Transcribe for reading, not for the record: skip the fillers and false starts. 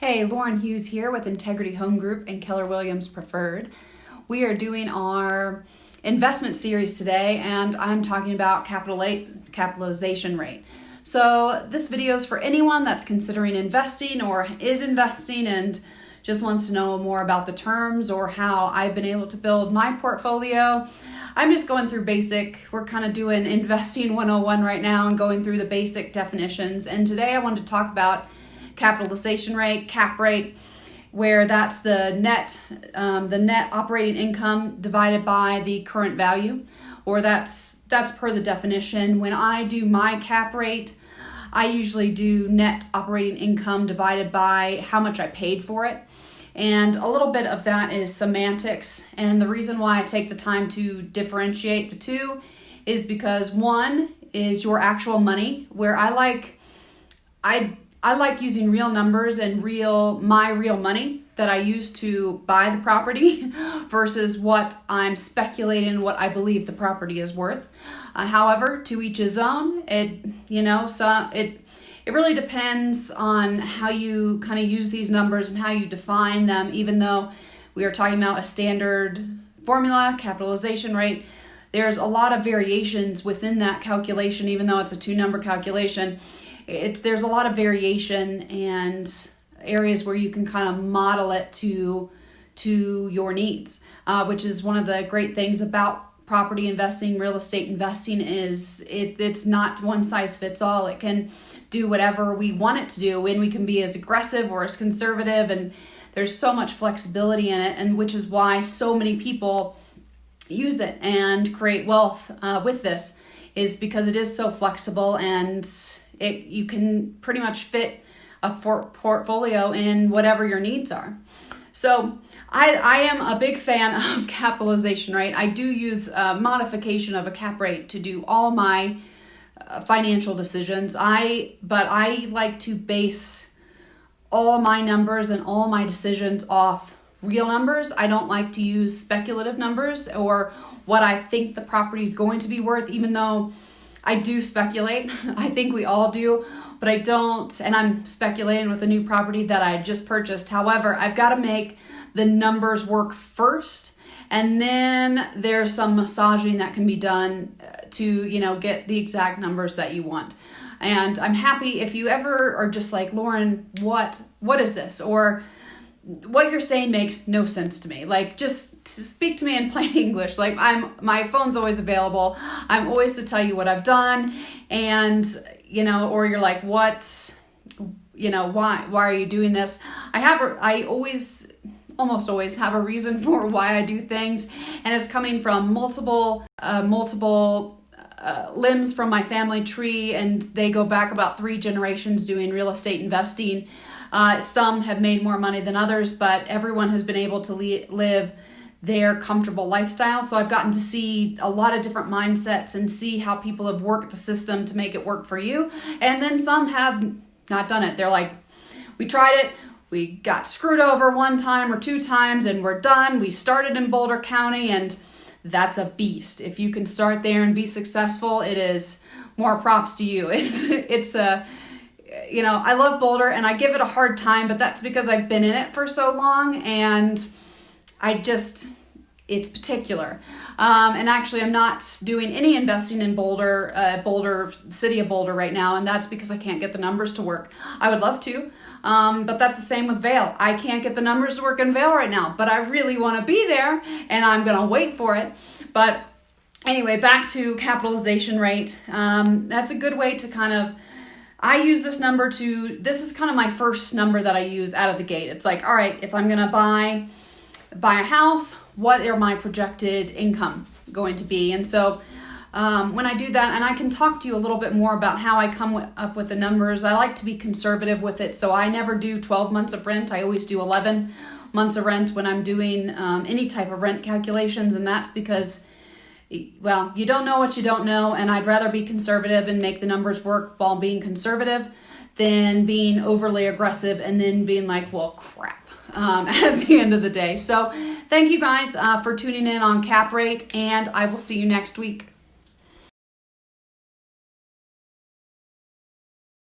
Hey, Lauren Hughes here with Integrity Home Group and Keller Williams Preferred. We are doing our investment series today, and I'm talking about capitalization rate. So this video is for anyone that's considering investing or is investing and just wants to know more about the terms or how I've been able to build my portfolio. I'm just going through we're kind of doing investing 101 right now and going through the basic definitions. And today I wanted to talk about capitalization rate, cap rate, where that's the net operating income divided by the current value, or that's per the definition. When I do my cap rate, I usually do net operating income divided by how much I paid for it. And a little bit of that is semantics. And the reason why I take the time to differentiate the two is because one is your actual money, where I like using real numbers and my real money that I use to buy the property versus what I'm speculating what I believe the property is worth. However, to each his own. It really depends on how you kind of use these numbers and how you define them. Even though we are talking about a standard formula, capitalization rate, there's a lot of variations within that calculation. Even though it's a two-number calculation, there's a lot of variation and areas where you can kind of model it to your needs, which is one of the great things about property investing, real estate investing, is it's not one size fits all. It can do whatever we want it to do, and we can be as aggressive or as conservative, and there's so much flexibility in it, and which is why so many people use it and create wealth with this, is because it is so flexible, and you can pretty much fit a portfolio in whatever your needs are. So I am a big fan of capitalization rate. I do use a modification of a cap rate to do all my financial decisions. But I like to base all my numbers and all my decisions off real numbers. I don't like to use speculative numbers or what I think the property is going to be worth, even though I do speculate. I think we all do, but I don't, and I'm speculating with a new property that I just purchased. However, I've got to make the numbers work first, and then there's some massaging that can be done to, get the exact numbers that you want. And I'm happy if you ever are just like, Lauren, what is this? Or what you're saying makes no sense to me. Like, just speak to me in plain English. Like, my phone's always available. I'm always to tell you what I've done, and or you're like, what, why are you doing this? I almost always have a reason for why I do things, and it's coming from multiple limbs from my family tree, and they go back about 3 generations doing real estate investing. Some have made more money than others, but everyone has been able to live their comfortable lifestyle. So I've gotten to see a lot of different mindsets and see how people have worked the system to make it work for you. And then some have not done it. They're like, we tried it, we got screwed over 1 time or 2 times, and we're done. We started in Boulder County, and that's a beast. If you can start there and be successful, it is more props to you. I love Boulder and I give it a hard time, but that's because I've been in it for so long, and it's particular. And actually I'm not doing any investing in Boulder, city of Boulder right now, and that's because I can't get the numbers to work. I would love to, but that's the same with Vail. I can't get the numbers to work in Vail right now, but I really want to be there, and I'm going to wait for it. But anyway, back to capitalization rate. That's a good way to I use this number this is kind of my first number that I use out of the gate. It's like, all right, if I'm going to buy a house, what are my projected income going to be? And so when I do that, and I can talk to you a little bit more about how I come up with the numbers, I like to be conservative with it. So I never do 12 months of rent. I always do 11 months of rent when I'm doing any type of rent calculations. And that's because, well, you don't know what you don't know, and I'd rather be conservative and make the numbers work while being conservative than being overly aggressive and then being like, well, crap, at the end of the day. So thank you guys for tuning in on Cap Rate, and I will see you next week.